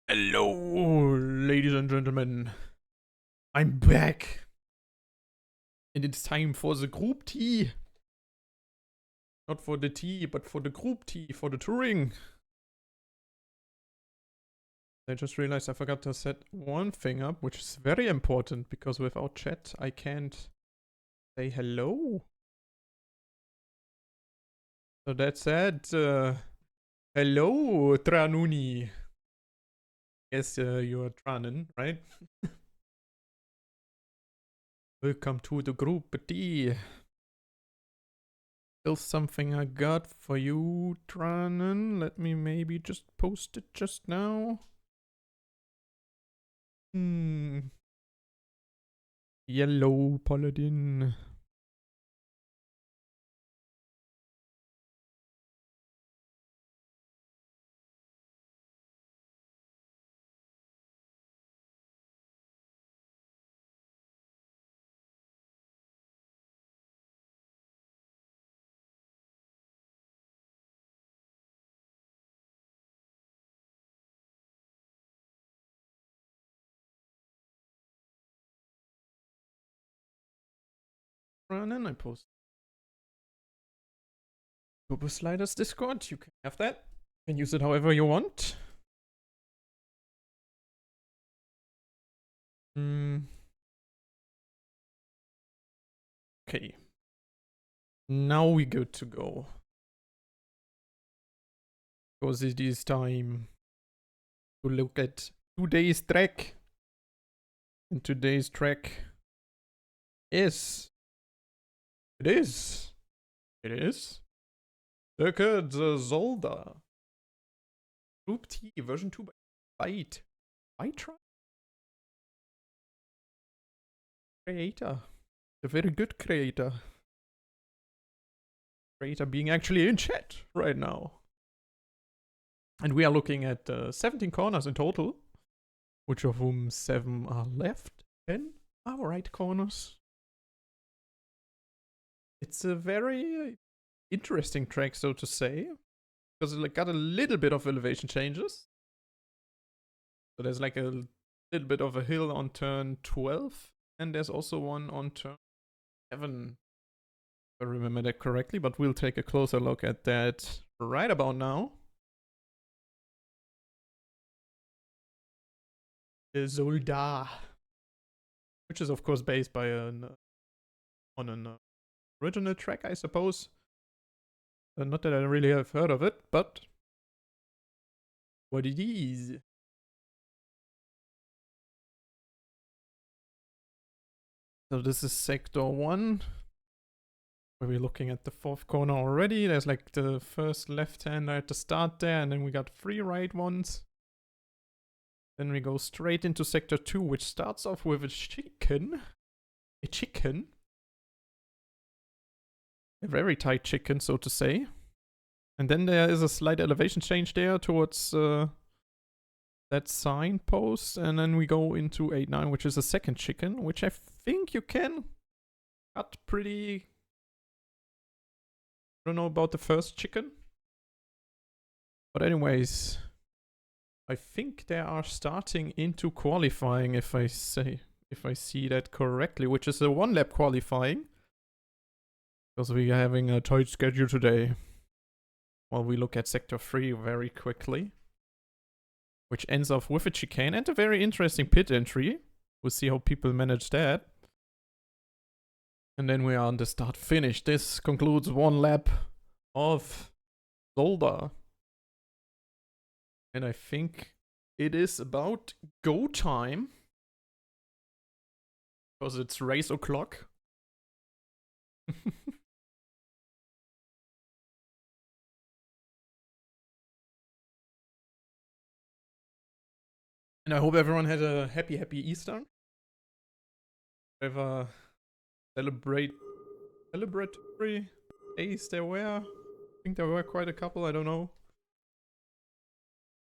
Hello, ladies and gentlemen. I'm back. And it's time for the group tea. Not for the tea, but for the group tea, for the touring. I just realized I forgot to set one thing up, which is very important, because without chat, I can't say hello. So that said, hello, Tranuni. Yes, you're Tranen, right? Welcome to the group tea. Still something I got for you, Tranen. Let me maybe just post it just now. Yellow Paladin. Tranen, I post Turbo Sliders Discord. You can have that. You can use it however you want. Okay. Now we good to go. Because it is time to look at today's track. And today's track is... It is look at the Zolder. Group T version 2 by Byte. Byte creator. A very good creator. Creator being actually in chat right now. And we are looking at 17 corners in total, which of whom 7 are left, 10 are right corners. It's a very interesting track, so to say, because it got a little bit of elevation changes. So there's like a little bit of a hill on turn 12, and there's also one on turn 7, if I remember that correctly, but we'll take a closer look at that right about now. The Zolder, which is of course based by on an original track, I suppose. Not that I really have heard of it, but what it is. So this is sector 1. Where we're looking at the 4th corner already. There's like the first left-hander at the start there, and then we got 3 right ones. Then we go straight into sector 2, which starts off with a chicken. A chicken. A very tight chicken, so to say. And then there is a slight elevation change there towards that signpost. And then we go into 8-9, which is a second chicken, which I think you can cut pretty... I don't know about the first chicken. But anyways, I think they are starting into qualifying, if I see that correctly, which is a 1-lap qualifying. Because we are having a tight schedule today. While we look at sector 3 very quickly. Which ends off with a chicane and a very interesting pit entry. We'll see how people manage that. And then we are on the start finish. This concludes 1 lap of Zolder. And I think it is about go time. Because it's race o'clock. And I hope everyone had a happy Easter. Whatever celebratory days there were. I think there were quite a couple, I don't know.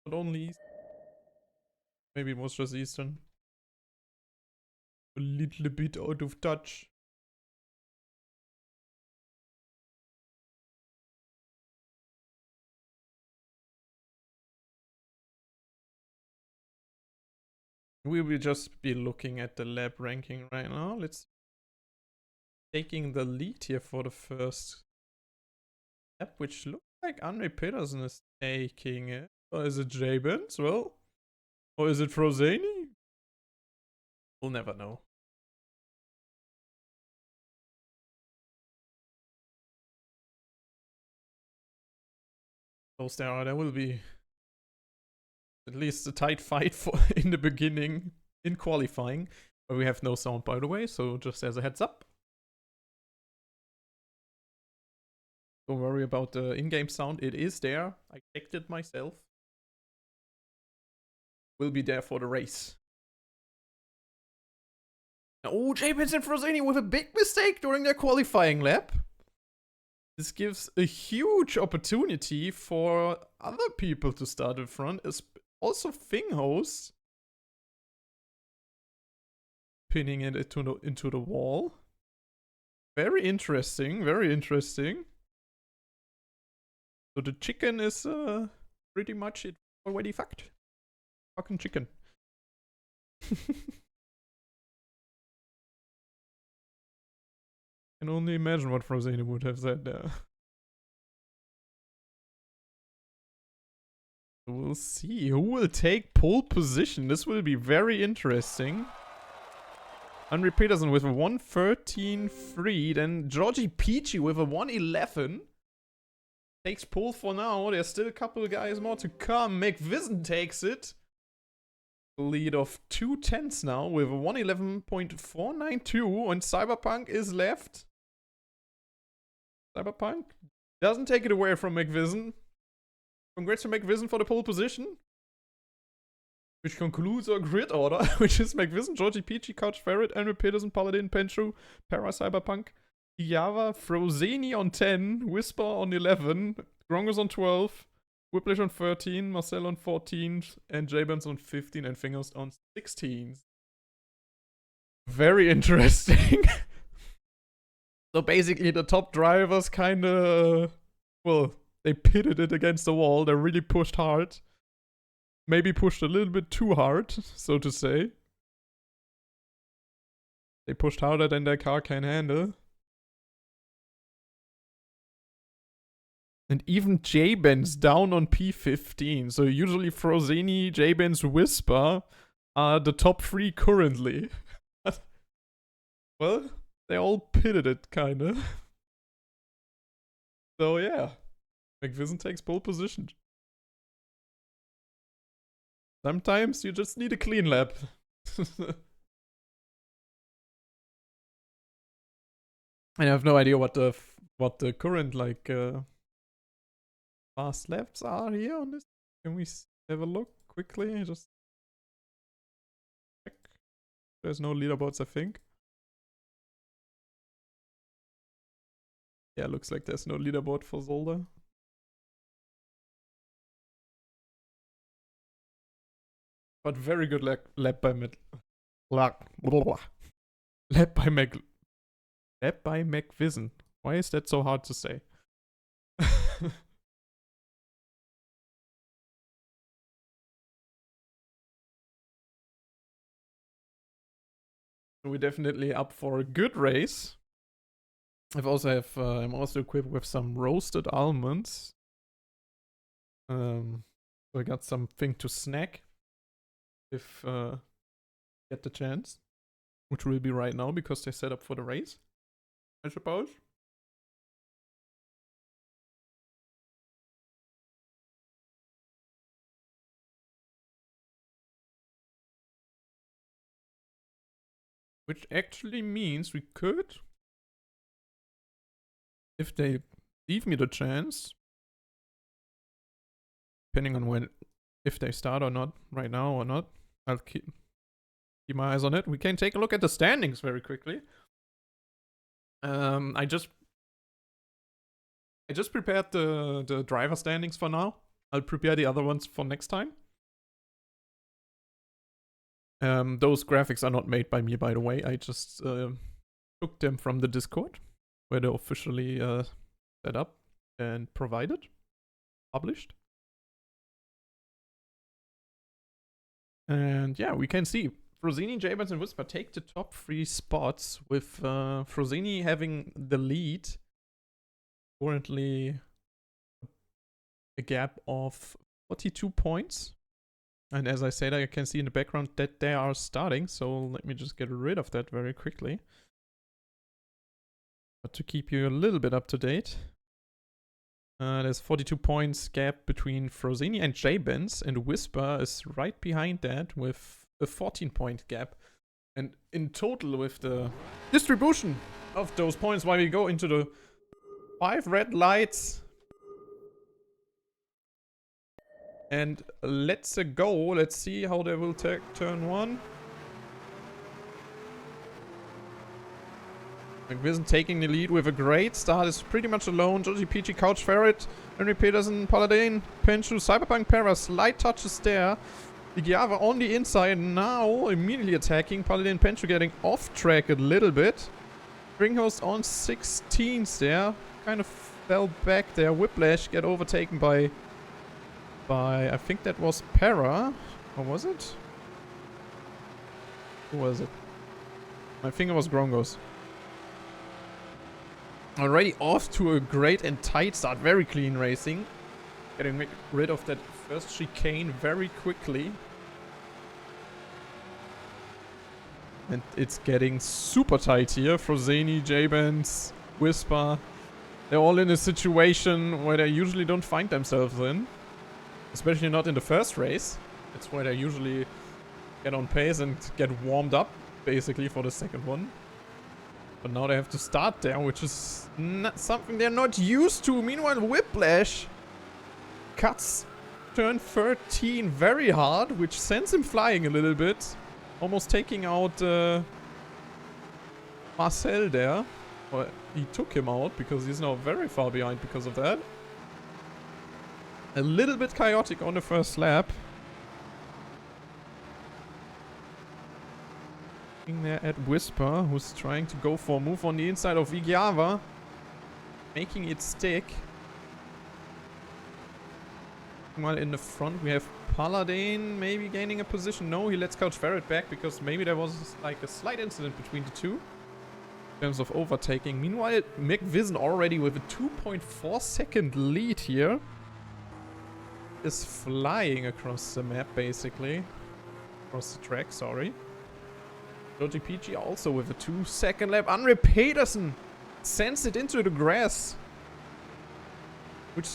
Not only Easter. Maybe it was just Eastern. A little bit out of touch. We will just be looking at the lab ranking right now. Let's taking the lead here for the first lab, which looks like Andre Peterson is taking it. Or is it Jabens? Well, or is it Frozani? We'll never know. Those there will be at least a tight fight for in the beginning in qualifying. But we have no sound, by the way, so just as a heads up. Don't worry about the in-game sound. It is there. I checked it myself. Will be there for the race. Oh, Jabens and Frozani with a big mistake during their qualifying lap. This gives a huge opportunity for other people to start in front. Also Finghouse pinning it into the wall. Very interesting, very interesting. So the chicken is pretty much it already fucked. Fucking chicken. Can only imagine what Frozani would have said there. We'll see who will take pole position. This will be very interesting. Andre Peterson with a 1:13.3. Then Georgie Peachy with a 1:11. Takes pole for now. There's still a couple of guys more to come. McVision takes it. Lead of 2:10 now with a 1:11.492. And Cyberpunk is left. Cyberpunk doesn't take it away from McVision. Congrats to McVision for the pole position. Which concludes our grid order, which is McVision, Georgie Peachy, Couch Ferret, Andre Peterson, Paladin, Penchu, Para Cyberpunk, Java, Frozani on 10, Whisper on 11, Grongus on 12, Whiplash on 13, Marcel on 14, and Jabens on 15, and Fingers on 16. Very interesting. So basically the top drivers kinda, well, they pitted it against the wall. They really pushed hard. Maybe pushed a little bit too hard, so to say. They pushed harder than their car can handle. And even Jabens down on P15. So usually Frozani, Jabens, Whisper are the top 3 currently. Well, they all pitted it, kinda. So yeah. McVision takes pole position. Sometimes you just need a clean lap. I have no idea what the current like fast laps are here on this. Can we have a look quickly? Just check. There's no leaderboards, I think. Yeah, looks like there's no leaderboard for Zolder. But very good lap by McVision. Why is that so hard to say? We're definitely up for a good race. I'm also equipped with some roasted almonds. So I got something to snack if get the chance, which will be right now because they set up for the race, I suppose. Which actually means we could, if they leave me the chance, depending on if they start or not, right now or not, I'll keep my eyes on it. We can take a look at the standings very quickly. I just prepared the driver standings for now. I'll prepare the other ones for next time. Those graphics are not made by me, by the way. I just took them from the Discord, where they're officially set up and provided, published. And yeah, we can see Frosini, J-Benz, and Whisper take the top 3 spots, with Frosini having the lead. Currently a gap of 42 points. And as I said, I can see in the background that they are starting, so let me just get rid of that very quickly. But to keep you a little bit up to date, there's 42 points gap between Frosini and J-Benz, and Whisper is right behind that with a 14-point gap. And in total, with the distribution of those points, while we go into the 5 red lights. And let's go. Let's see how they will take turn 1. McVison taking the lead with a great start. Is pretty much alone. Joji Peachy, Couch Ferret, Henry Peterson, Paladin, Penchu, Cyberpunk, Para, slight touches there. Igiava on the inside now, immediately attacking. Paladin, Penchu getting off track a little bit. Springhost on 16s there. Kind of fell back there. Whiplash get overtaken by I think that was Para. Or was it? Who was it? I think it was Grongos. Already off to a great and tight start. Very clean racing. Getting rid of that first chicane very quickly. And it's getting super tight here. Frosini, J-Benz, Whisper. They're all in a situation where they usually don't find themselves in. Especially not in the first race. It's where they usually get on pace and get warmed up, basically, for the second one. But now they have to start there, which is not something they're not used to. Meanwhile, Whiplash cuts turn 13 very hard, which sends him flying a little bit. Almost taking out Marcel there. Well, he took him out because he's now very far behind because of that. A little bit chaotic on the first lap. Looking there at Whisper, who's trying to go for a move on the inside of Igiava. Making it stick. While in the front we have Paladin maybe gaining a position. No, he lets Couch Ferret back because maybe there was like a slight incident between the two. In terms of overtaking. Meanwhile, McVison already with a 2.4 second lead here. Is flying across the map, basically. Across the track, sorry. Joji PG also with a 2-second lap. Andre Peterson sends it into the grass. Which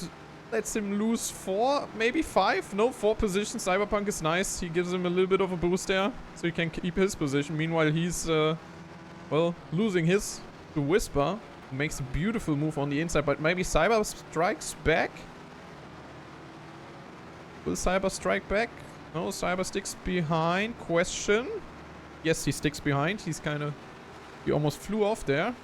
lets him lose 4, maybe 5. No, 4 positions. Cyberpunk is nice. He gives him a little bit of a boost there. So he can keep his position. Meanwhile, he's, well, losing his to Whisper. Who makes a beautiful move on the inside. But maybe Cyber strikes back. Will Cyber strike back? No, Cyber sticks behind. Question. Yes, he sticks behind. He's kind of... He almost flew off there.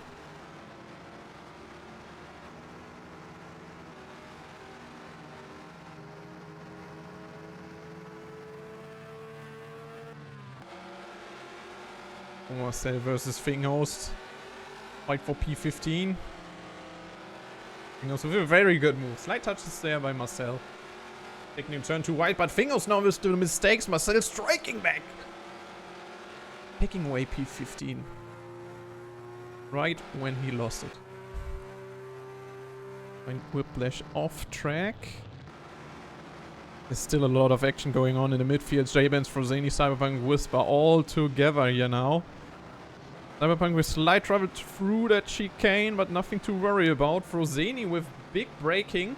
Marcel versus Finghost. Fight for P15. Finghost with a very good move. Slight touches there by Marcel. Taking him turn too wide, but Finghost now with the mistakes. Marcel striking back. Taking away P15. Right when he lost it. And Whiplash off track. There's still a lot of action going on in the midfield. J-Benz, Frosini, Cyberpunk, Whisper all together here now. Cyberpunk with slight trouble through that chicane, but nothing to worry about. Frosini with big braking.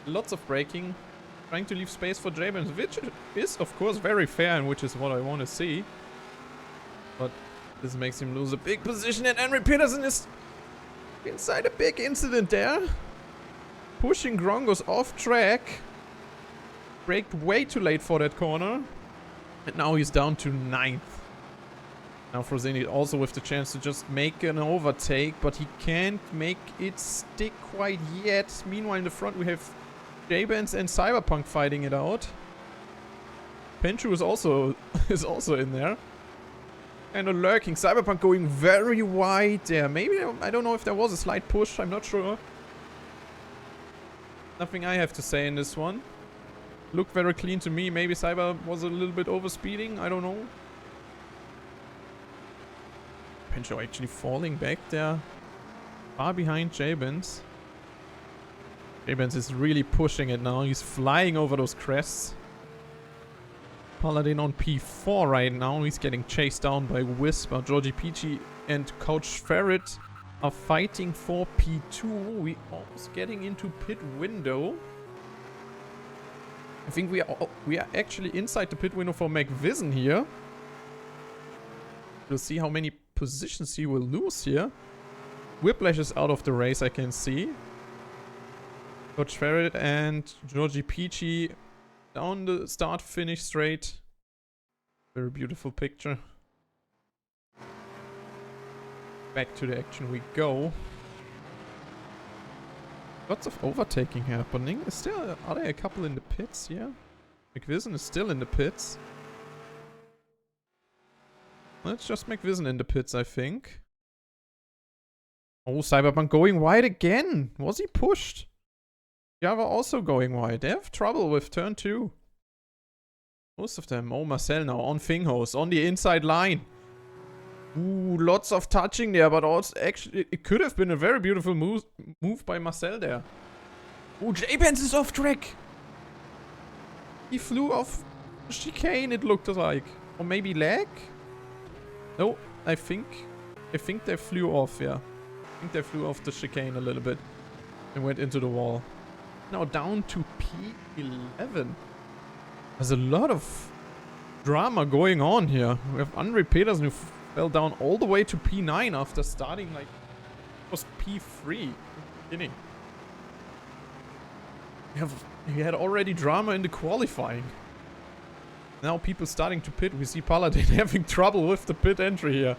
Lots of braking. Trying to leave space for J-Benz, which is of course very fair and which is what I want to see. But this makes him lose a big position, and Henry Peterson is inside a big incident there. Pushing Grongos off track. Braked way too late for that corner. And now he's down to 9th. Now Frosini also with the chance to just make an overtake, but he can't make it stick quite yet. Meanwhile in the front we have J-Benz and Cyberpunk fighting it out. Penchu is also in there. Kind of lurking. Cyberpunk going very wide there. Maybe, I don't know if there was a slight push. I'm not sure. Nothing I have to say in this one. Looked very clean to me. Maybe Cyber was a little bit overspeeding. I don't know. Pincho actually falling back there. Far behind Jabens. Jabens is really pushing it now. He's flying over those crests. Paladin on P4 right now. He's getting chased down by Whisper. Georgie Peachy and Coach Ferret are fighting for P2. We almost getting into pit window. I think we are actually inside the pit window for McVision here. We'll see how many positions he will lose here. Whiplash is out of the race, I can see. Coach Ferret and Georgie Peachy down the start-finish straight. Very beautiful picture. Back to the action we go. Lots of overtaking happening. Are there a couple in the pits here? McVision is still in the pits. Well, it's just McVision in the pits, I think. Oh, Cyberpunk going wide again. Was he pushed? Java also going wide. They have trouble with turn 2. Most of them. Oh, Marcel now on Finghose, on the inside line. Ooh, lots of touching there, but also actually it could have been a very beautiful move by Marcel there. Oh, J-Benz is off track. He flew off the chicane, it looked like. Or maybe lag? No, I think they flew off, yeah. I think they flew off the chicane a little bit and went into the wall. Now down to P11. There's a lot of drama going on here. We have Andre Petersen who fell down all the way to P9 after starting like it was P3. Kidding. He had already drama in the qualifying. Now people starting to pit. We see Paladin having trouble with the pit entry here.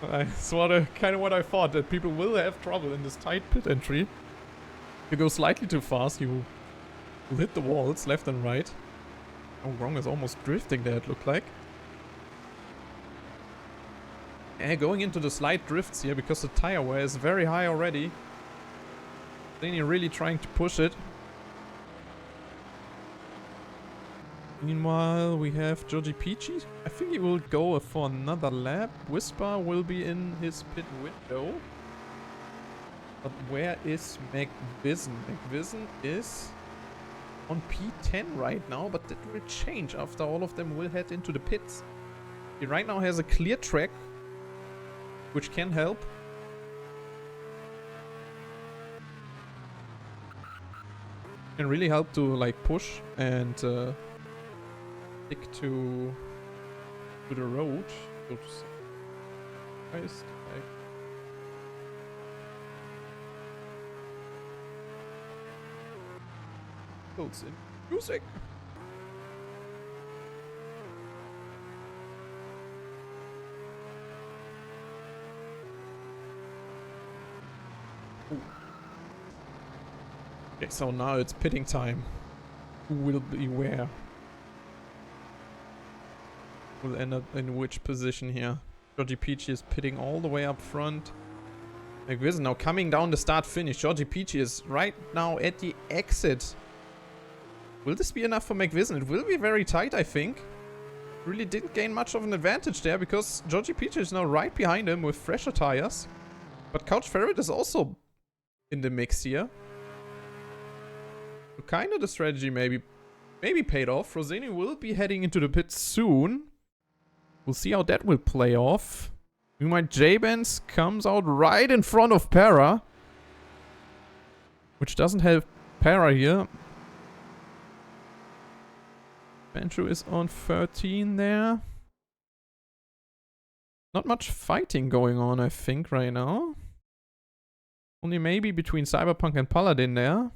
It's kind of what I thought, that people will have trouble in this tight pit entry. If you go slightly too fast, you will hit the walls left and right. Oh, Wrong is almost drifting there, it looked like. Going into the slight drifts here because the tire wear is very high already. Then you're really trying to push it. Meanwhile, we have Georgie Peachy. I think he will go for another lap. Whisper will be in his pit window. But where is McVision? McVision is on P10 right now, but that will change after all of them will head into the pits. He right now has a clear track, which can help. Can really help to like push and stick to the road. So to say. Builds in music. Ooh. Okay, so now it's pitting time. Who will be where? Will end up in which position here? Georgie Peachy is pitting all the way up front. McVision now coming down the start finish. Georgie Peachy is right now at the exit. Will this be enough for McVision? It will be very tight, I think. Really didn't gain much of an advantage there because Georgie Peachy is now right behind him with fresher tires. But Couch Ferret is also in the mix here. So kind of the strategy maybe paid off. Roseni will be heading into the pits soon. We'll see how that will play off. Meanwhile, J-Benz comes out right in front of Para. Which doesn't help Para here. Bancho is on 13 there. Not much fighting going on, I think, right now. Only maybe between Cyberpunk and Paladin there.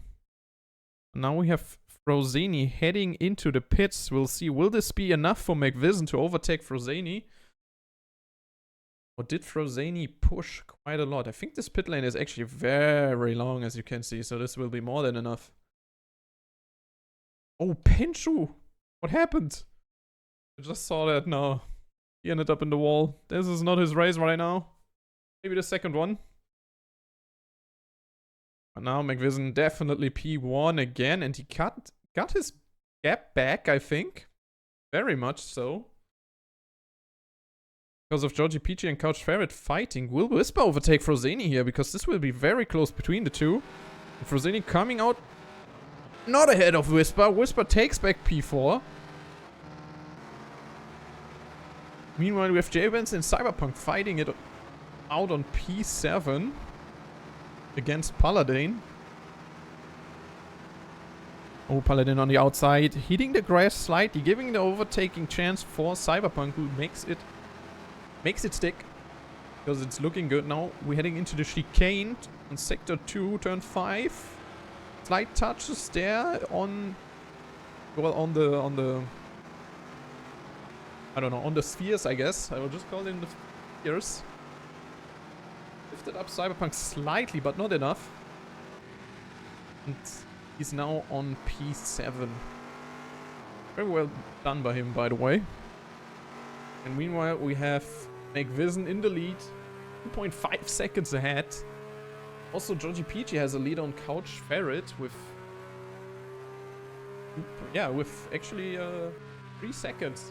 Now we have Frozeni heading into the pits. We'll see. Will this be enough for McVision to overtake Frozeni? Or did Frozeni push quite a lot? I think this pit lane is actually very long, as you can see. So this will be more than enough. Oh, Penshu! What happened? I just saw that now. He ended up in the wall. This is not his race right now. Maybe the second one. But now McVision definitely P1 again. And he got his gap back, I think. Very much so. Because of Georgie Peachy and Couch Ferret fighting. Will Whisper overtake Frozeni here? Because this will be very close between the two. And Frozeni coming out not ahead of Whisper. Whisper takes back P4. Meanwhile, we have J-Vance and Cyberpunk fighting it out on P7 against Paladin. Oh, Paladin on the outside, hitting the grass slightly, giving the overtaking chance for Cyberpunk, who makes it stick. Because it's looking good now. We're heading into the chicane on Sector 2, Turn 5. Slight touches there on... Well, on the... I don't know, on the spheres, I guess. I will just call them the spheres. Lifted up Cyberpunk slightly, but not enough. And he's now on P7. Very well done by him, by the way. And meanwhile, we have McVision in the lead. 2.5 seconds ahead. Also, Georgie Peachy has a lead on Couch Ferret with... Yeah, with actually 3 seconds.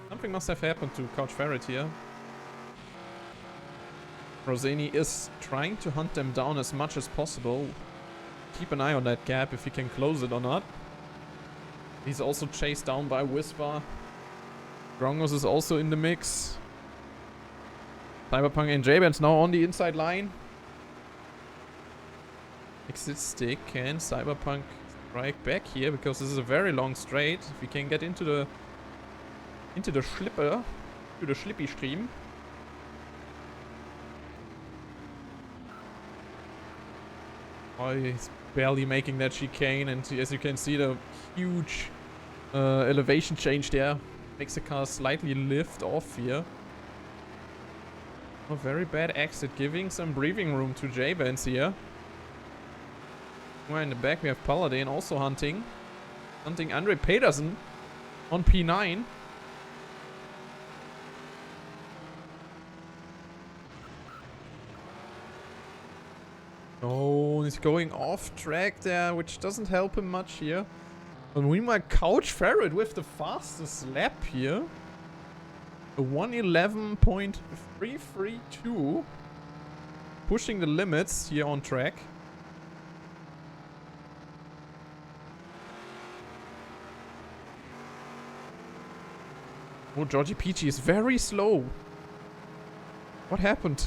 Something must have happened to Couch Ferret here. Frozeni is trying to hunt them down as much as possible. Keep an eye on that gap if he can close it or not. He's also chased down by Whisper. Grongos is also in the mix. Cyberpunk and J-Vance now on the inside line. Exit stick. Can Cyberpunk strike back here? Because this is a very long straight. If we can get into the slipper, to the slippy stream. Oh, he's barely making that chicane, and as you can see, the huge elevation change there makes the car slightly lift off here. A very bad exit, giving some breathing room to J-Vance here. Well, in the back we have Paladin also hunting Andre Pedersen on P9. Oh, he's going off track there, which doesn't help him much here. But meanwhile, Couch Ferret with the fastest lap here. A 1:11.332. Pushing the limits here on track. Oh, Georgie Peachy is very slow. What happened?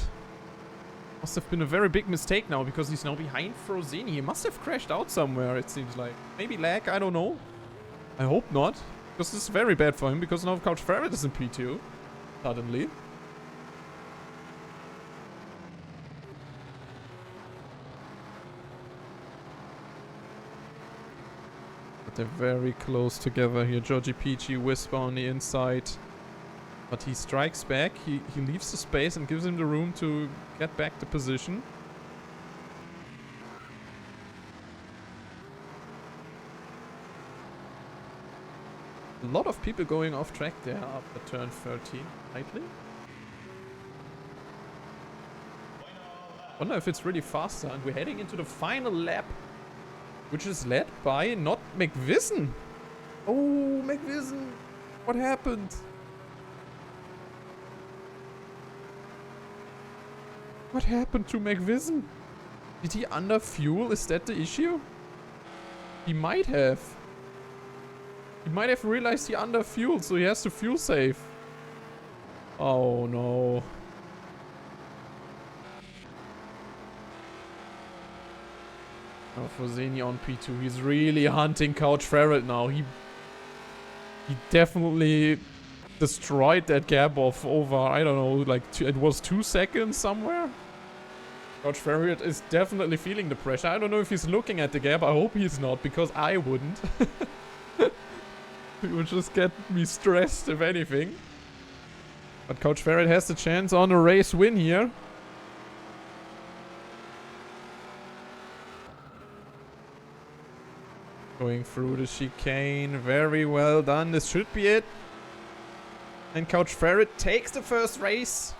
Must have been a very big mistake now, because he's now behind Frozeni. He must have crashed out somewhere, it seems like. Maybe lag, I don't know. I hope not. Because this is very bad for him, because now Couch Ferret is in P2. Suddenly. But they're very close together here. Georgie Peachy, Whisper on the inside. But he strikes back, he leaves the space and gives him the room to get back the position. A lot of people going off track there after turn 13, lightly. Wonder if it's really faster, and we're heading into the final lap, which is led by not McVision. Oh, McVision, what happened? What happened to McVision? Did he underfuel? Is that the issue? He might have. He might have realized he underfueled, so he has to fuel save. Oh no. Oh, Frozeni on P2. He's really hunting Couch Ferret now. He definitely destroyed that gap of over, I don't know, like it was 2 seconds somewhere. Couch Ferret is definitely feeling the pressure. I don't know if he's looking at the gap. I hope he's not, because I wouldn't. It would just get me stressed, if anything. But Couch Ferret has the chance on a race win here. Going through the chicane. Very well done. This should be it. And Couch Ferret takes the first race.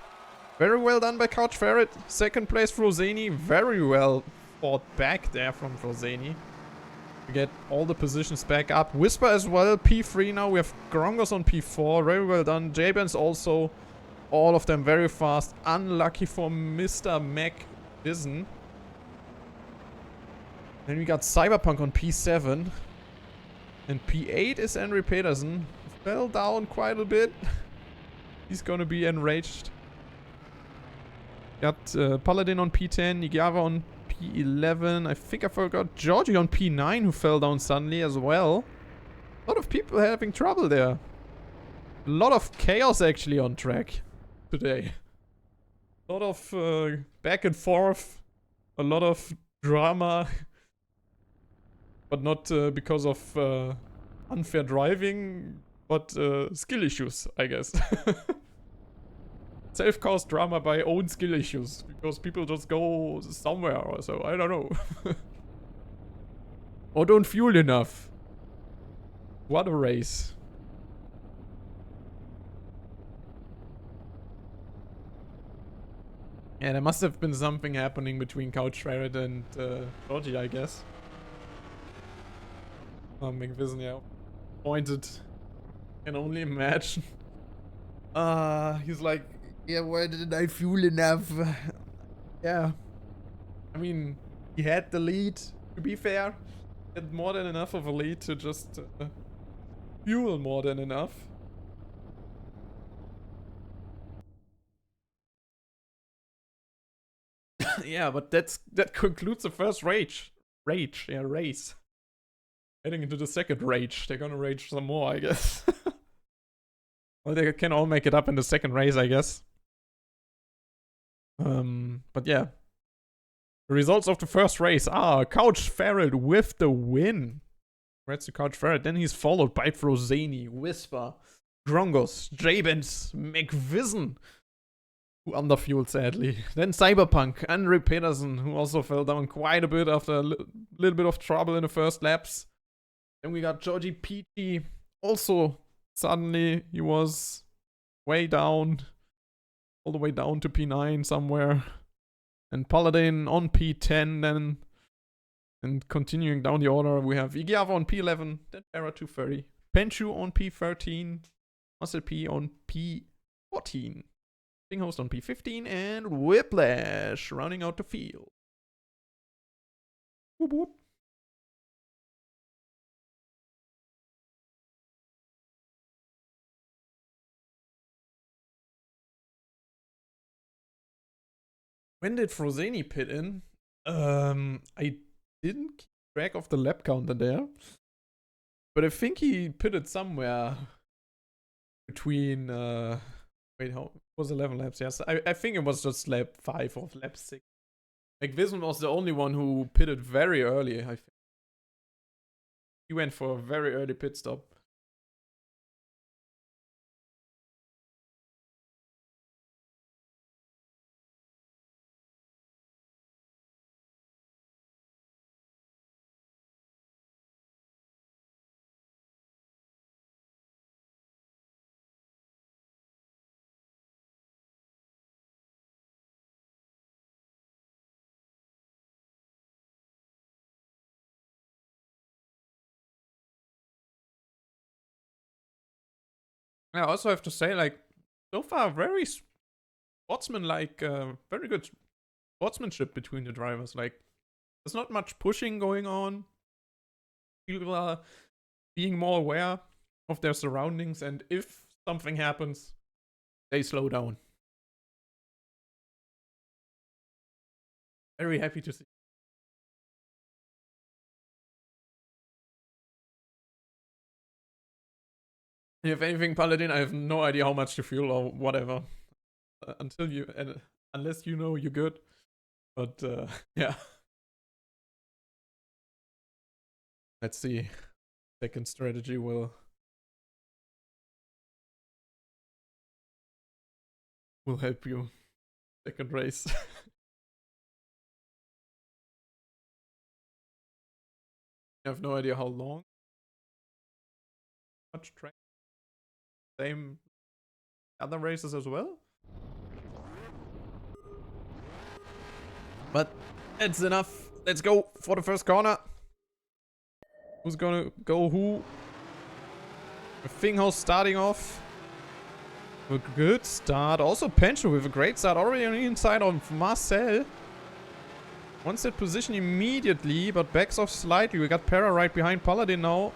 Very well done by Couch Ferret. Second place Frozeni. Very well fought back there from Frozeni. We get all the positions back up. Whisper as well, P3 now. We have Grongos on P4. Very well done. Jabens also. All of them very fast. Unlucky for Mr. Mac Vision. Then we got Cyberpunk on P7. And P8 is Henry Peterson. Fell down quite a bit. He's gonna be enraged. Got Paladin on P10. Nigiava on P11. I think I forgot Georgie on P9 who fell down suddenly as well. A lot of people having trouble there. A lot of chaos actually on track today. A lot of back and forth. A lot of drama. But not because of unfair driving, but skill issues, I guess. Self-caused drama by own skill issues. Because people just go somewhere or so. I don't know. Or don't fuel enough. What a race. Yeah, there must have been something happening between Couch Ferret and Georgie, I guess. McVision, yeah. Pointed. Can only imagine. He's like, yeah, why didn't I fuel enough? Yeah. I mean, he had the lead, to be fair. He had more than enough of a lead to just fuel more than enough. Yeah, but that concludes the first race. Heading into the second rage. They're gonna rage some more, I guess. Well, they can all make it up in the second race, I guess. But yeah. The results of the first race are Couch Ferret with the win. Congrats to Couch Ferret. Then he's followed by Frozani, Whisper, Grongos, Jabens, McVision, who underfueled sadly. Then Cyberpunk, Andre Pedersen, who also fell down quite a bit after a little bit of trouble in the first laps. Then we got Georgie Peachy. Also, suddenly he was way down. All the way down to P9 somewhere. And Paladin on P10 then. And continuing down the order, we have Igiava on P11. Then Terra 230. Penchu on P13. Muscle P on P14. Host on P15. And Whiplash rounding out the field. Whoop whoop. When did Frozani pit in? I didn't keep track of the lap counter there. But I think he pitted somewhere between, wait, how was 11 laps? Yes, I think it was just lap 5 or lap 6. McVision was the only one who pitted very early, I think. He went for a very early pit stop. I also have to say, like, so far, very sportsman-like, very good sportsmanship between the drivers. Like, there's not much pushing going on. People are being more aware of their surroundings, and if something happens, they slow down. Very happy to see. If anything, Paladin, I have no idea how much to fuel or whatever. Unless you know you're good. But, yeah. Let's see. Second strategy will help you. Second race. I have no idea how long. Much track. Same other races as well. But that's enough. Let's go for the first corner. Who's gonna go who? Finghouse starting off. A good start. Also Pencho with a great start. Already on the inside of Marcel. Wants that position immediately, but backs off slightly. We got Para right behind Paladin now.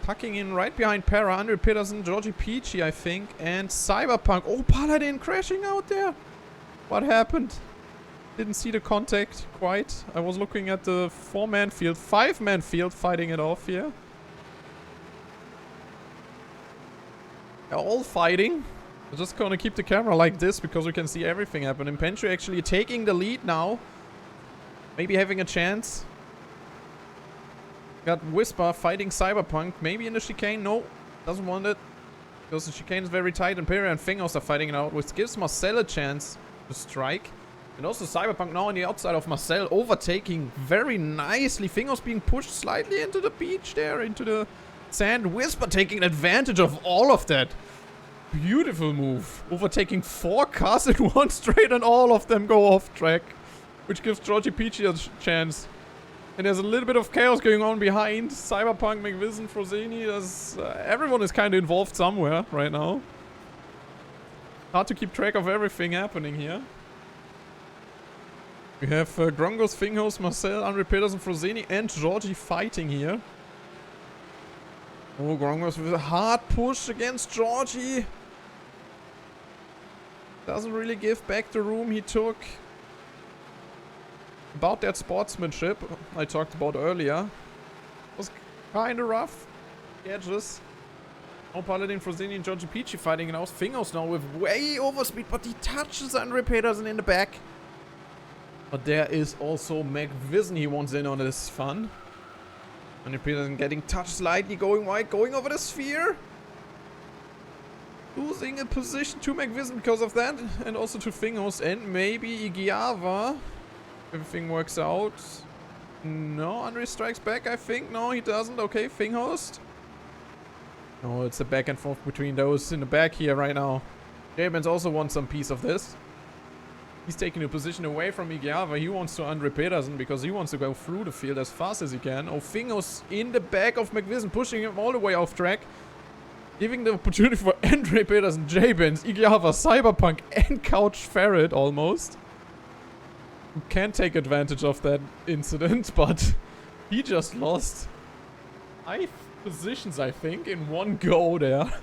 Tucking in right behind Para. Andre Peterson, Georgie Peachy, I think. And Cyberpunk. Oh, Paladin crashing out there. What happened? Didn't see the contact quite. I was looking at the 4-man field. 5-man field fighting it off here. They're all fighting. We're just gonna keep the camera like this because we can see everything happening. Pencho actually taking the lead now. Maybe having a chance. Got Whisper fighting Cyberpunk. Maybe in the chicane. No. Doesn't want it. Because the chicane is very tight and Pera and Fingers are fighting it out. Which gives Marcel a chance to strike. And also Cyberpunk now on the outside of Marcel. Overtaking very nicely. Fingers being pushed slightly into the beach there. Into the sand. Whisper taking advantage of all of that. Beautiful move. Overtaking 4 cars in one straight and all of them go off track. Which gives Georgie Peachy a chance. And there's a little bit of chaos going on behind. Cyberpunk, McVision, Frosini. Everyone is kind of involved somewhere right now. Hard to keep track of everything happening here. We have Grongos, Finghouse, Marcel, Andre Peterson, Frosini, and Georgie fighting here. Oh, Grongos with a hard push against Georgie. Doesn't really give back the room he took. About that sportsmanship I talked about earlier. Was kinda rough. Edges. Oh, Paladin, Frosini, and Georgie Peachy fighting it out. Fingers now with way overspeed, but he touches Andre Peterson in the back. But there is also McVision he wants in on this fun. Andre Peterson getting touched slightly, going wide, going over the sphere. Losing a position to McVision because of that. And also to Fingers and maybe Igiava. Everything works out. No, Andre strikes back, I think. No, he doesn't. Okay, Finghost. No, it's a back and forth between those in the back here right now. Jabens also wants some piece of this. He's taking a position away from Igiava. He wants to Andre Peterson because he wants to go through the field as fast as he can. Oh, Finghost in the back of McVision, pushing him all the way off track. Giving the opportunity for Andre Peterson, Jabens, Igiava, Cyberpunk, and Couch Ferret almost. Who can take advantage of that incident, but he just lost 5 positions, I think, in one go there.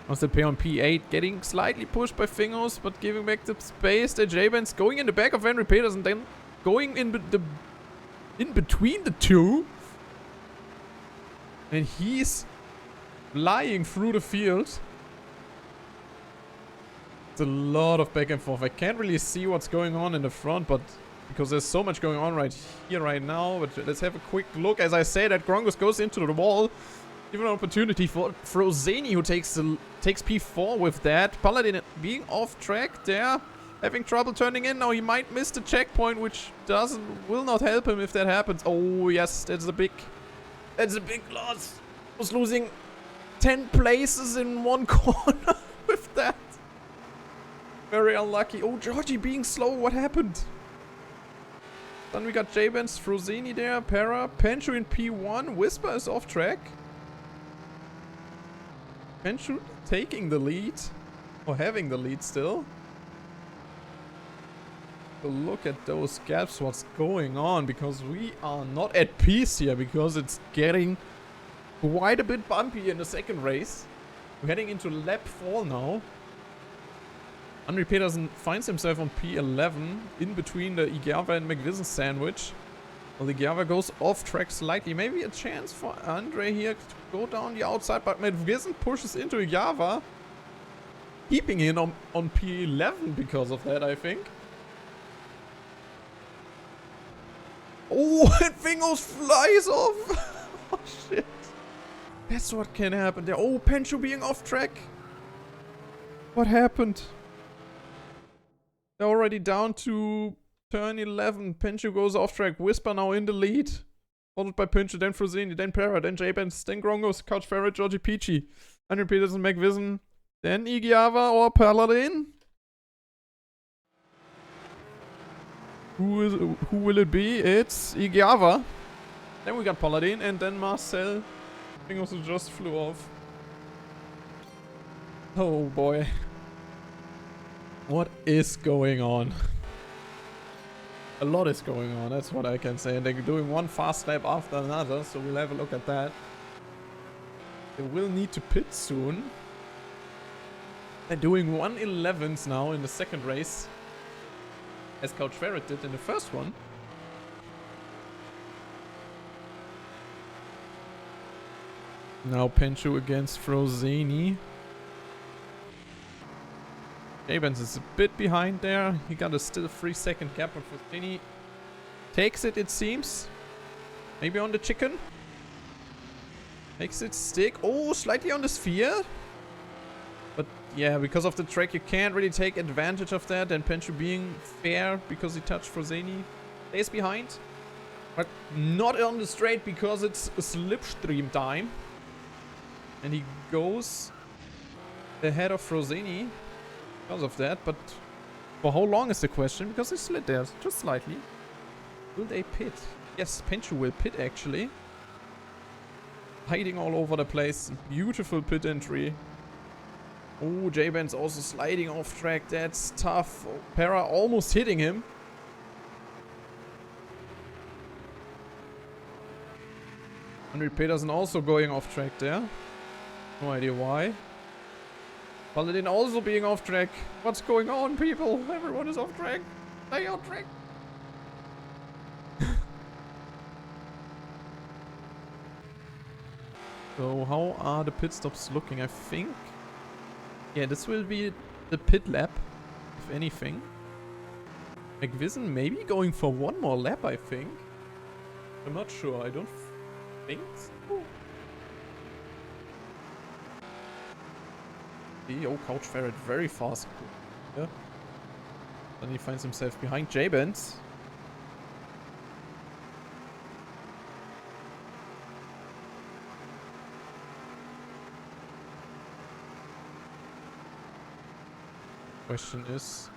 Was the P on P8 getting slightly pushed by Fingers, but giving back the space. The J-Bands going in the back of Henry Peterson, then going in between the two. And he's flying through the field. A lot of back and forth. I can't really see what's going on in the front, but because there's so much going on right here right now. But let's have a quick look. As I say, that Grongos goes into the wall. Give an opportunity for Frosini, who takes P4 with that. Paladin being off track there, having trouble turning in. Now he might miss the checkpoint, which will not help him if that happens. Oh yes, that's a big loss. Was losing 10 places in one corner with that. Very unlucky. Oh, Georgie being slow. What happened? Then we got Jabens, Frosini there, Para, Pencho in P1. Whisper is off track. Pencho taking the lead. Or having the lead still. So look at those gaps. What's going on? Because we are not at peace here. Because it's getting quite a bit bumpy in the second race. We're heading into lap 4 now. Andre Peterson finds himself on P11 in between the Igiava and McVision sandwich. Well, Igiava goes off track slightly. Maybe a chance for Andre here to go down the outside, but McVision pushes into Igiava. Keeping him on P11 because of that, I think. Oh, and Fingers flies off. Oh, shit. That's what can happen there. Oh, Pencho being off track. What happened? They're already down to turn 11. Pencho goes off track. Whisper now in the lead. Followed by Pencho, then Frosini, then Para, then J-Benz, then Grongos, Couch Ferret, Georgie Peachy, Andre Peterson, McVision, then Igiava or Paladin. Who will it be? It's Igiava. Then we got Paladin, and then Marcel. I think also just flew off. Oh boy. What is going on? A lot is going on, that's what I can say. And they're doing one fast lap after another, so we'll have a look at that. They will need to pit soon. They're doing 111s now in the second race, as Couch Ferret did in the first one. Now Penchu against Frozeni. Jabens is a bit behind there. He got a still 3-second gap on Frozeni. Takes it, it seems. Maybe on the chicken. Makes it stick. Oh, slightly on the sphere. But yeah, because of the track, you can't really take advantage of that. And Penchu being fair because he touched Frozeni. Stays behind. But not on the straight because it's a slipstream time. And he goes ahead of Frozeni because of that. But for how long is the question? Because they slid there just slightly. Will they pit? Yes, Penchu will pit actually. Hiding all over the place. Beautiful pit entry. Oh, J-Band's also sliding off track. That's tough. Oh, Para almost hitting him. Henry Peterson also going off track there. No idea why. Paladin also being off track. What's going on, people? Everyone is off track. Stay on track. So how are the pit stops looking? I think... yeah, this will be the pit lap, if anything. McVision maybe going for one more lap, I think. I'm not sure. I don't think so. Oh, Couch Ferret very fast. Yeah. Then he finds himself behind J-Benz. Question is,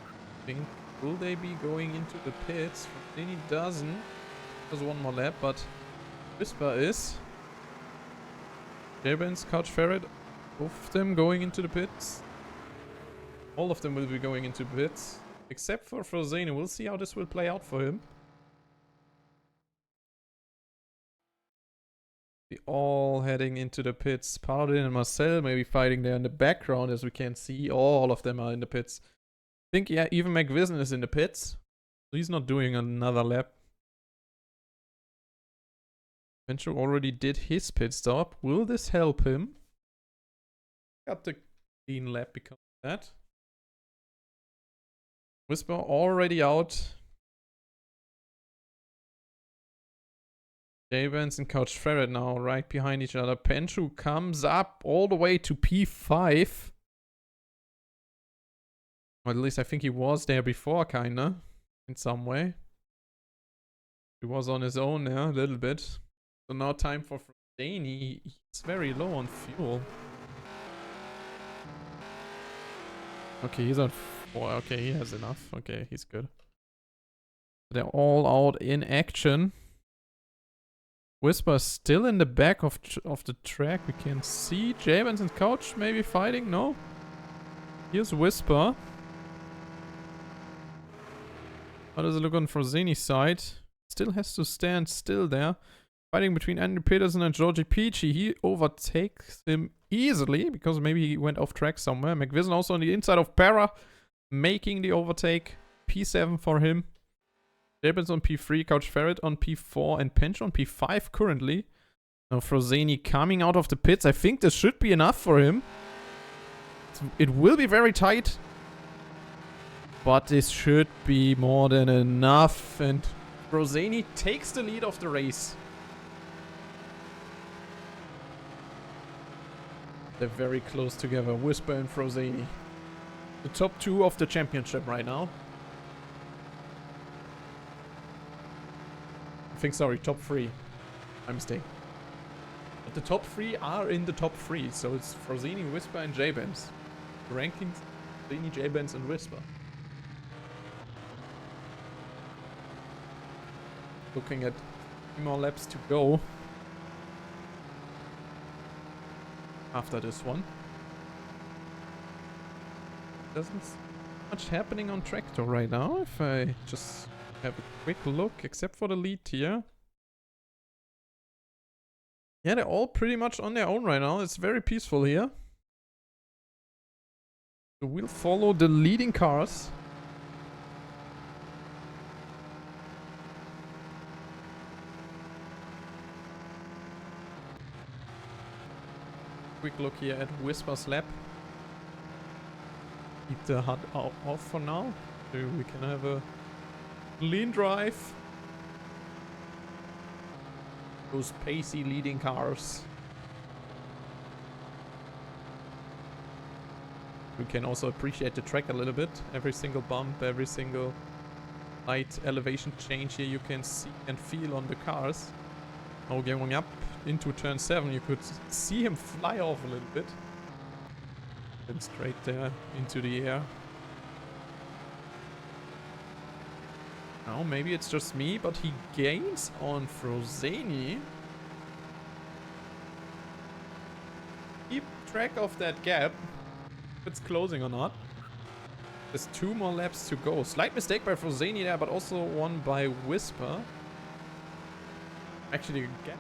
I think, will they be going into the pits? Frozeni doesn't. There's one more lap, but Whisper is. J-Benz, Couch Ferret, both of them going into the pits. All of them will be going into pits, except for Frozeni. We'll see how this will play out for him. They all heading into the pits. Paladin and Marcel maybe fighting there in the background, as we can see. All of them are in the pits. I think, yeah, even McVision is in the pits. So he's not doing another lap. Penchu already did his pit stop. Will this help him? Got the clean lap because of that. Whisper already out. J-Benz and Couch Ferret now right behind each other. Penchu comes up all the way to P5. Or at least I think he was there before, kinda. In some way. He was on his own there, a little bit. So now time for Frozeni. He's very low on fuel. Okay, he's on 4. Okay, he has enough. Okay, he's good. They're all out in action. Whisper still in the back of the track. We can see J-Benz and Couch maybe fighting. No. Here's Whisper. How does it look on Frozeni's side? Still has to stand still there. Fighting between Andrew Peterson and Georgie Peachy. He overtakes him easily because maybe he went off track somewhere. McVision also on the inside of Para, making the overtake. P7 for him. J-Benz on P3, Couch Ferret on P4, and Penchu on P5 currently. Now Frozeni coming out of the pits. I think this should be enough for him. It will be very tight. But this should be more than enough. And Frozeni takes the lead of the race. They're very close together. Whisper and Frozeni. The top 2 of the championship right now. I think, sorry, top 3. My mistake. But the top 3 are in the top 3. So it's Frozeni, Whisper, and J-Benz. The rankings, Frozeni, J-Benz, and Whisper. Looking at 3 more laps to go. After this one. Doesn't see much happening on Tractor right now. If I just have a quick look, except for the lead here. Yeah, they're all pretty much on their own right now. It's very peaceful here. So we'll follow the leading cars. Quick look here at Whisper's lap. Keep the HUD off for now, so we can have a lean drive. Those pacey leading cars. We can also appreciate the track a little bit. Every single bump, every single light elevation change here you can see and feel on the cars. Now going up into turn 7, you could see him fly off a little bit. And straight there into the air. Now maybe it's just me, but he gains on Frozeni. Keep track of that gap. If it's closing or not. There's 2 more laps to go. Slight mistake by Frozeni there, but also one by Whisper. Actually, the gap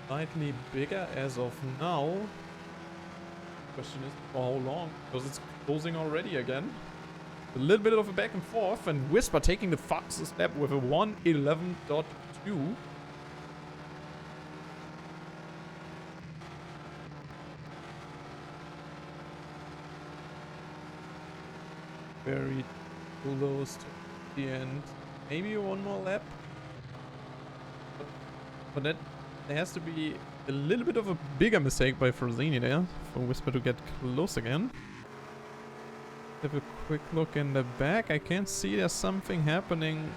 slightly bigger as of now. Question is for how long? Because it's closing already again. A little bit of a back and forth, and Whisper taking the fastest lap with a 1:11.2. Very close to the end. Maybe one more lap. But that there has to be a little bit of a bigger mistake by Frozeni there for Whisper to get close again. Have a quick look in the back. I can see there's something happening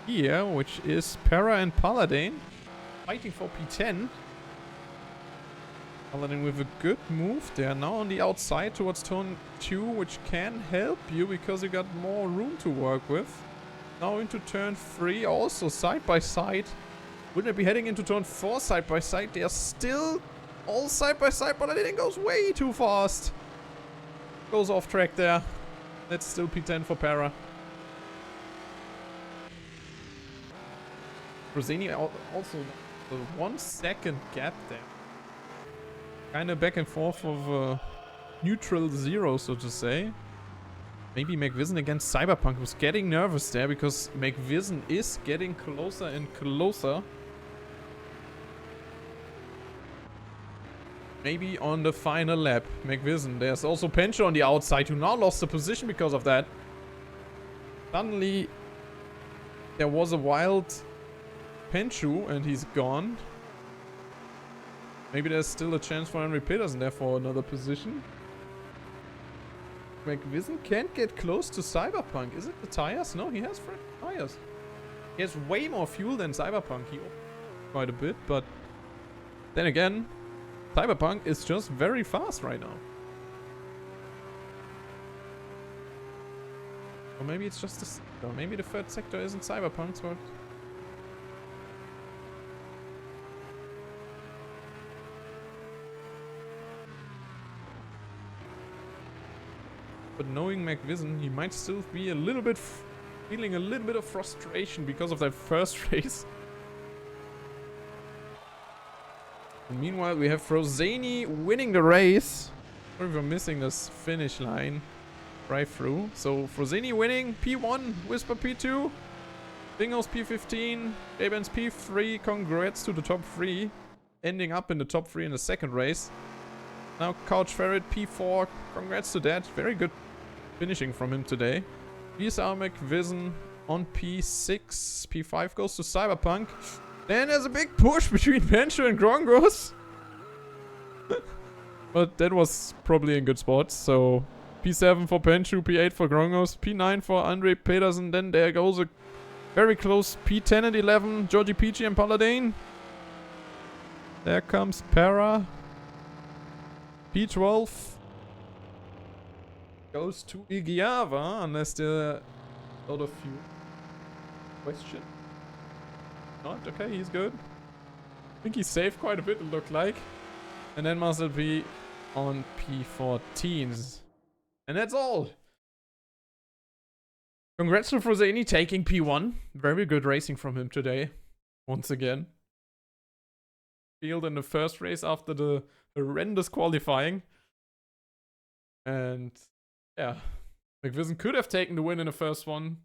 here, which is Para and Paladin fighting for P10. Paladin with a good move there. Now on the outside towards turn 2, which can help you because you got more room to work with. Now into turn 3, also side by side. Wouldn't it be heading into turn 4 side by side? They are still all side by side, but Paladin goes way too fast. Goes off track there. That's still P10 for Para. Frozeni also the 1 second gap there. Kind of back and forth of neutral 0, so to say. Maybe McVision against Cyberpunk was getting nervous there because McVision is getting closer and closer. Maybe on the final lap, McVision. There's also Pencho on the outside who now lost the position because of that. Suddenly, there was a wild Pencho and he's gone. Maybe there's still a chance for Henry Peterson there for another position. McVision can't get close to Cyberpunk. Is it the tires? No, he has fresh tires. He has way more fuel than Cyberpunk. He quite a bit, but then again, Cyberpunk is just very fast right now. Or maybe it's just the sector. Maybe the 3rd sector isn't Cyberpunk's, but knowing McVision, he might still be a little bit feeling a little bit of frustration because of that first race. And meanwhile, we have Frozeni winning the race. Sorry for missing this finish line drive-through. So Frozeni winning P1, Whisper P2, Dingos P15, Abens P3. Congrats to the top 3, ending up in the top 3 in the 2nd race. Now Couch Ferret P4. Congrats to that. Very good finishing from him today. These are McVision on P6. P5 goes to Cyberpunk. Then there's a big push between Pencho and Grongos. But that was probably in good spots. So P7 for Pencho, P8 for Grongos, P9 for Andre Pedersen. Then there goes a very close P10 and 11. Georgie Peachy and Paladin. There comes Para. P12 goes to Igiava, unless there are a lot of few question. Not? Okay, he's good. I think he saved quite a bit, it looked like. And then Marcel B on P14s. And that's all. Congrats to Frozani taking P1. Very good racing from him today. Once again. Field in the first race after the horrendous qualifying. And yeah, McVison could have taken the win in the first one.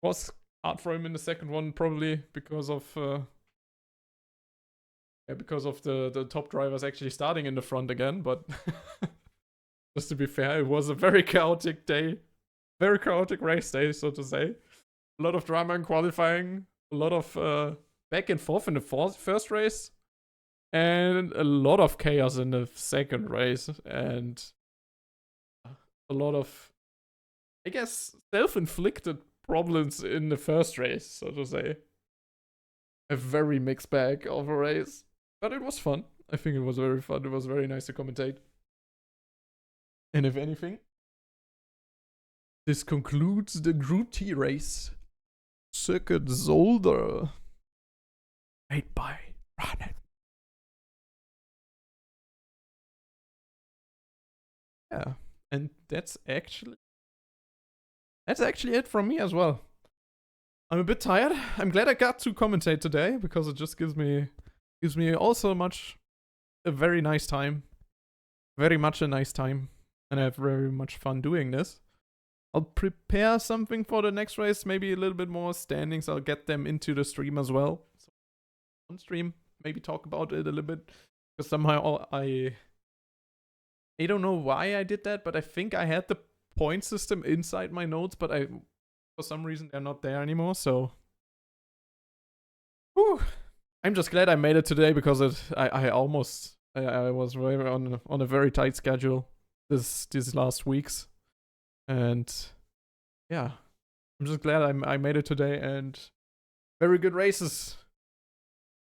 Was hard for him in the second one, probably because of the top drivers actually starting in the front again. But just to be fair, it was a very chaotic day, very chaotic race day, so to say. A lot of drama in qualifying, a lot of back and forth in the first race, and a lot of chaos in the second race, and a lot of, I guess, self-inflicted problems in the first race, so to say. A very mixed bag of a race. But it was fun. I think it was very fun. It was very nice to commentate. And if anything, this concludes the Group T race. Circuit Zolder. Made by WRAAAGH. Yeah. And that's actually it from me as well. I'm a bit tired. I'm glad I got to commentate today because it just gives me also a very nice time. Very much a nice time. And I have very much fun doing this. I'll prepare something for the next race, maybe a little bit more standings. I'll get them into the stream as well. So on stream, maybe talk about it a little bit. Because somehow I don't know why I did that, but I think I had the point system inside my notes, but for some reason they're not there anymore, so whew. I'm just glad I made it today because I was very on a very tight schedule these last weeks, and yeah, I'm just glad I made it today, and very good races.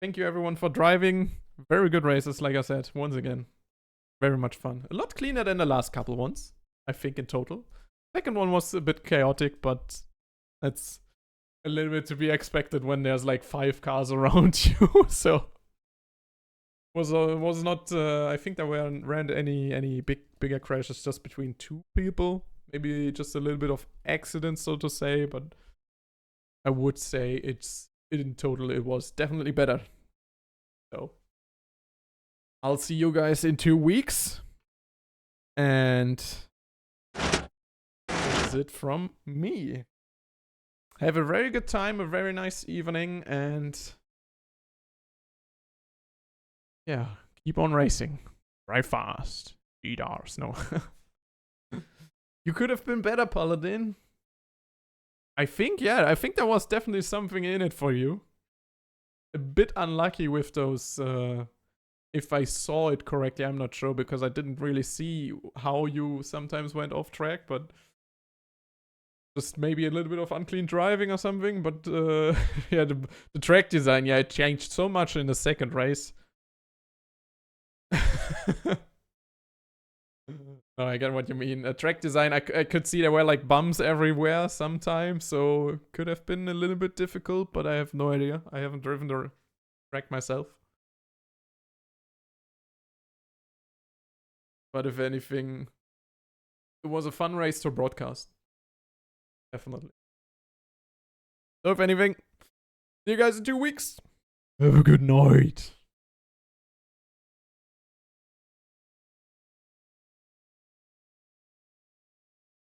Thank you everyone for driving. Very good races, like I said, once again. Very much fun. A lot cleaner than the last couple ones, I think, in total. Second one was a bit chaotic, but that's a little bit to be expected when there's like 5 cars around you. So was not. I think there weren't any bigger crashes just between 2 people. Maybe just a little bit of accidents, so to say. But I would say in total it was definitely better. So I'll see you guys in 2 weeks. And that's it from me. Have a very good time, a very nice evening, and yeah, keep on racing. Drive fast. Beat ours. No. You could have been better, Paladin. I think there was definitely something in it for you. A bit unlucky with those, if I saw it correctly, I'm not sure because I didn't really see how you sometimes went off track, but just maybe a little bit of unclean driving or something. But yeah, the track design, yeah, it changed so much in the second race. No, I get what you mean. A track design, I could see there were like bumps everywhere sometimes, so could have been a little bit difficult, but I have no idea. I haven't driven the track myself. But if anything, it was a fun race to broadcast. Definitely. So if anything, see you guys in 2 weeks. Have a good night.